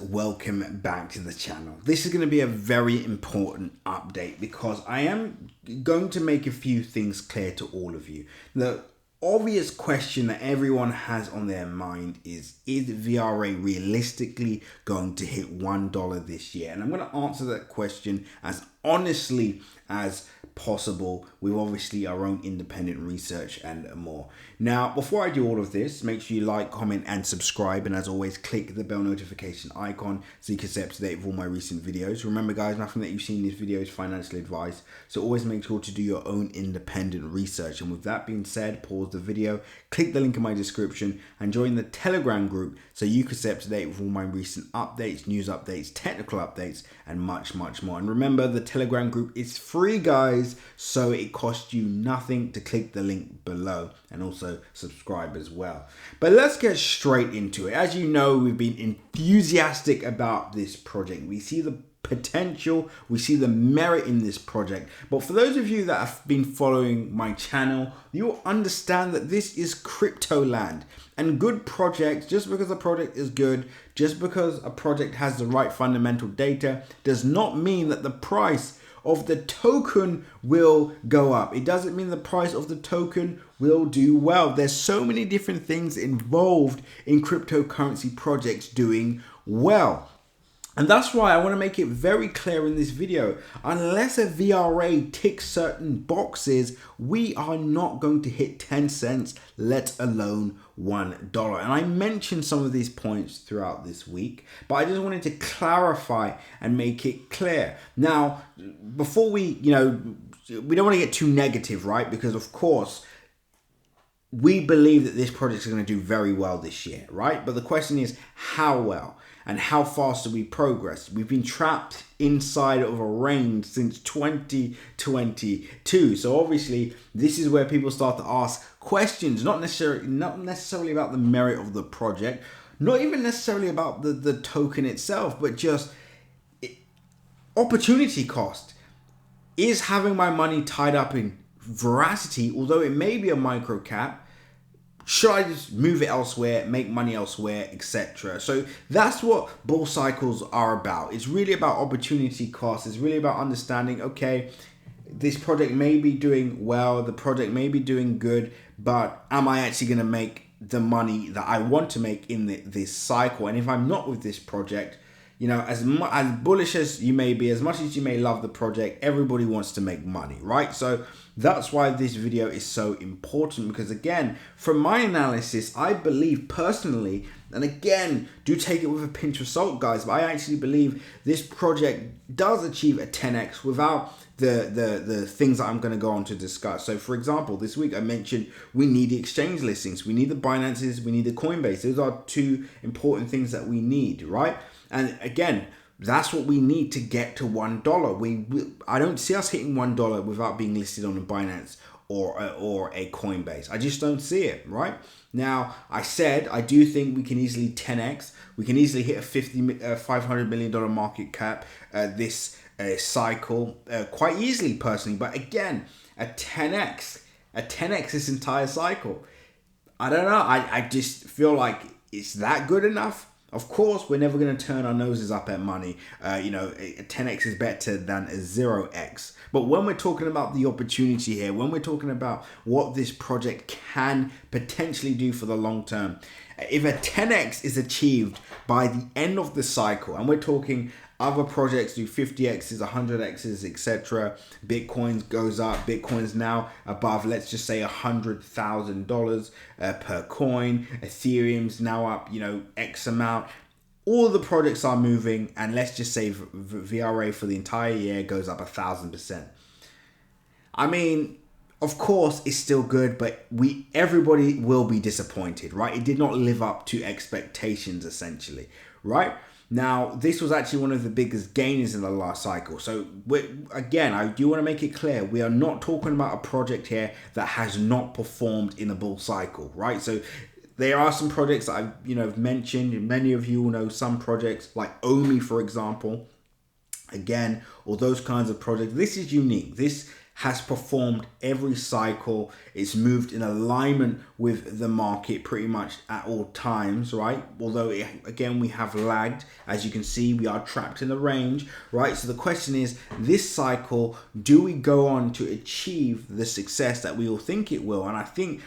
Welcome back to the channel. This is going to be a very important update because I am going to make a few things clear to all of you. The obvious question that everyone has on their mind is Vra realistically going to hit $1 this year? And I'm going to answer that question as honestly as possible with obviously our own independent research and more. Now, before I do all of this, make sure you like, comment and subscribe, and as always click the bell notification icon so you can stay up to date with all my recent videos. Remember guys, nothing that you see in this video is financial advice, so always make sure to do your own independent research. And with that being said, pause the video, click the link in my description and join the Telegram group so you can stay up to date with all my recent updates, news updates, technical updates and much more. And remember, the Telegram group is free guys, so it costs you nothing to click the link below and also subscribe as well. But let's get straight into it. As you know, we've been enthusiastic about this project. We see the potential, we see the merit in this project. But for those of you that have been following my channel, you'll understand that this is crypto land. And good projects, just because a project is good, just because a project has the right fundamental data, does not mean that the price of the token will go up. It doesn't mean the price of the token will do well. There's so many different things involved in cryptocurrency projects doing well. And that's why I want to make it very clear in this video, unless a VRA ticks certain boxes, we are not going to hit 10 cents, let alone $1. And I mentioned some of these points throughout this week, but I just wanted to clarify and make it clear. Now, before we don't want to get too negative, right? Because of course, we believe that this project is going to do very well this year, right? But the question is, how well? And how fast do we progress? We've been trapped inside of a range since 2022. So obviously, this is where people start to ask questions, not necessarily about the merit of the project, not even necessarily about the token itself, but just opportunity cost. Is having my money tied up in Verasity, although it may be a micro cap, should I just move it elsewhere, make money elsewhere, etc.? So that's what bull cycles are about. It's really about opportunity cost. It's really about understanding, okay, this project may be doing well, the project may be doing good, but am I actually going to make the money that I want to make in this cycle? And if I'm not with this project, as bullish as you may be, as much as you may love the project, everybody wants to make money, right? So that's why this video is so important, because again, from my analysis, I believe personally, and again, do take it with a pinch of salt, guys, but I actually believe this project does achieve a 10x without the things that I'm going to go on to discuss. So for example, this week I mentioned we need the exchange listings, we need the Binances, we need the Coinbase. Those are two important things that we need, right? And again, that's what we need to get to $1. I don't see us hitting $1 without being listed on a Binance or a Coinbase. I just don't see it, right? Now, I said I do think we can easily 10x. We can easily hit a $500 million market cap this cycle quite easily, personally. But again, a 10x this entire cycle. I don't know. I just feel like it's that good enough. Of course, we're never going to turn our noses up at money. A 10x is better than a 0x. But when we're talking about the opportunity here, when we're talking about what this project can potentially do for the long term, if a 10x is achieved by the end of the cycle, and we're talking other projects do 50x's, 100x's, etc. Bitcoin goes up. Bitcoin's now above, let's just say, $100,000 per coin. Ethereum's now up, X amount. All the projects are moving, and let's just say VRA for the entire year goes up 1,000%. I mean, of course, it's still good, but everybody will be disappointed, right? It did not live up to expectations, essentially, right? Now, this was actually one of the biggest gainers in the last cycle. So, again, I do want to make it clear, we are not talking about a project here that has not performed in a bull cycle, right? So, there are some projects that I've mentioned. Many of you will know some projects like OMI, for example. Again, or those kinds of projects. This is unique. This has performed every cycle. It's moved in alignment with the market pretty much at all times, right? Although, again, we have lagged. As you can see, we are trapped in the range, right? So the question is, this cycle, do we go on to achieve the success that we all think it will? And I think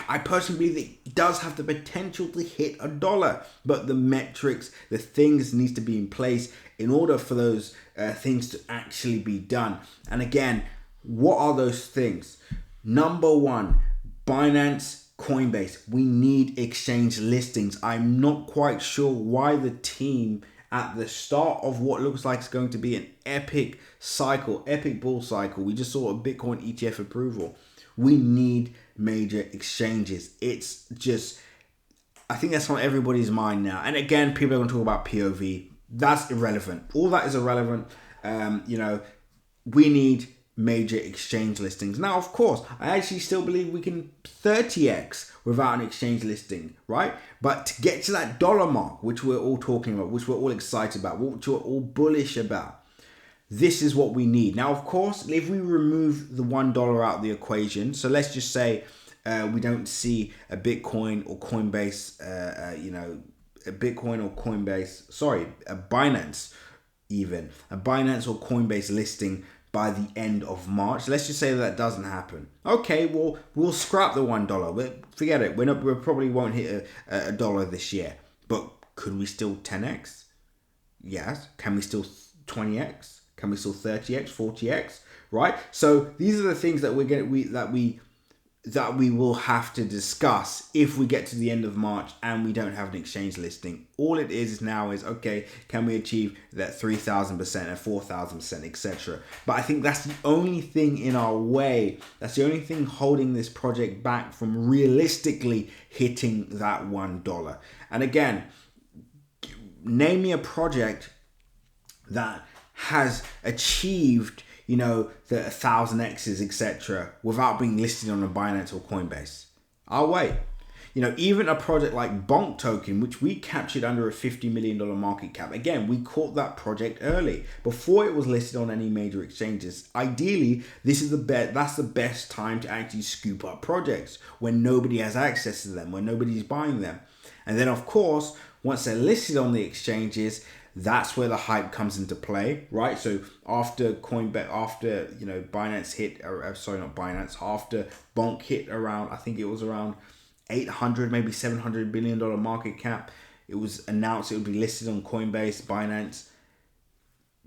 I personally believe it does have the potential to hit $1, but the metrics, the things needs to be in place in order for those things to actually be done. And again, what are those things? Number one, Binance, Coinbase. We need exchange listings. I'm not quite sure why the team at the start of what looks like it's going to be an epic cycle, epic bull cycle. We just saw a Bitcoin ETF approval. We need major exchanges. It's just, I think that's on everybody's mind now. And again, people are going to talk about POV. That's irrelevant. All that is irrelevant. We need major exchange listings. Now, of course, I actually still believe we can 30x without an exchange listing, right? But to get to that dollar mark, which we're all talking about, which we're all excited about, which we're all bullish about, this is what we need. Now, of course, if we remove the $1 out of the equation, so let's just say we don't see a Bitcoin or Coinbase, a Binance, even a Binance or Coinbase listing by the end of March. Let's just say that doesn't happen. Okay, well, we'll scrap the $1. Forget it. We probably won't hit a dollar this year. But could we still 10x? Yes. Can we still 20x? Can we still 30x, 40x? Right. So these are the things that we will have to discuss if we get to the end of March and we don't have an exchange listing. All it is now is, okay, can we achieve that 3,000% and 4,000%, etc. But I think that's the only thing in our way. That's the only thing holding this project back from realistically hitting that $1. And again, name me a project that has achieved the 1,000x's, etc., without being listed on a Binance or Coinbase. I'll wait. Even a project like Bonk Token, which we captured under a $50 million market cap. Again, we caught that project early before it was listed on any major exchanges. Ideally, that's the best time to actually scoop up projects when nobody has access to them, when nobody's buying them. And then, of course, once they're listed on the exchanges, that's where the hype comes into play, right? So after Binance hit, after Bonk hit around, I think it was around 800, maybe $700 billion market cap, it was announced it would be listed on Coinbase, Binance.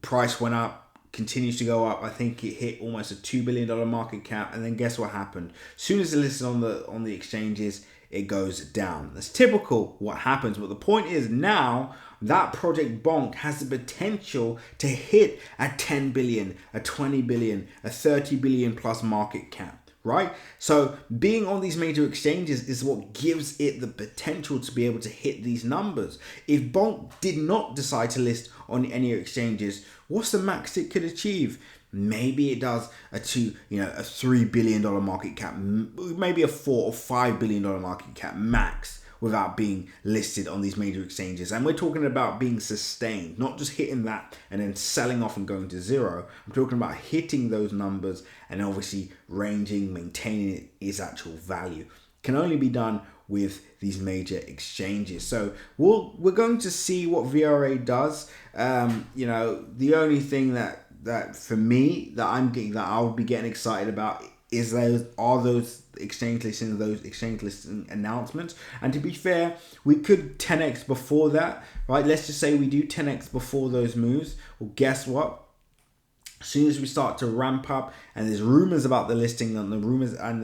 Price went up, continues to go up. I think it hit almost a $2 billion market cap, and then guess what happened? As soon as it's listed on the exchanges, it goes down. That's typical what happens, but the point is now that project Bonk has the potential to hit a 10 billion, a 20 billion, a 30 billion plus market cap, right? So being on these major exchanges is what gives it the potential to be able to hit these numbers. If Bonk did not decide to list on any exchanges, what's the max it could achieve? Maybe it does a $3 billion market cap, maybe a $4 or $5 billion market cap max, without being listed on these major exchanges. And we're talking about being sustained, not just hitting that and then selling off and going to zero. I'm talking about hitting those numbers and obviously maintaining its actual value. Can only be done with these major exchanges. So we're going to see what VRA does. The only thing that for me that I'll be getting excited about is those exchange listings, those exchange listing announcements. And to be fair, we could 10x before that, right? Let's just say we do 10x before those moves. Well, guess what? As soon as we start to ramp up and there's rumors about the listing and the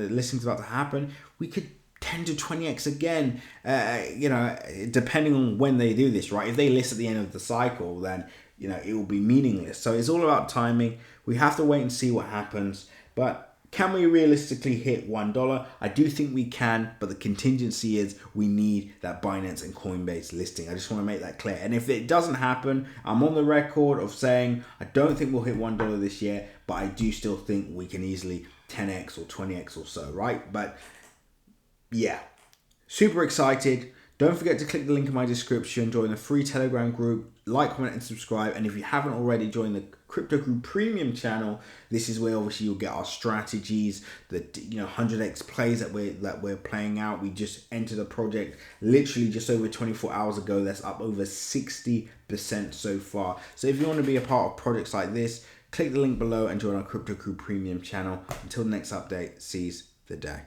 listing's about to happen, we could 10 to 20x again, depending on when they do this, right? If they list at the end of the cycle, then it will be meaningless. So it's all about timing. We have to wait and see what happens. But can we realistically hit $1? I do think we can, but the contingency is we need that Binance and Coinbase listing. I just want to make that clear. And if it doesn't happen, I'm on the record of saying I don't think we'll hit $1 this year, but I do still think we can easily 10x or 20x or so, right? But yeah, super excited Don't forget to click the link in my description, join the free Telegram group, like, comment, and subscribe. And if you haven't already, join the Crypto Crew Premium channel. This is where obviously you'll get our strategies, the 100x plays that we're playing out. We just entered a project literally just over 24 hours ago. That's up over 60% so far. So if you want to be a part of projects like this, click the link below and join our Crypto Crew Premium channel. Until the next update, seize the day.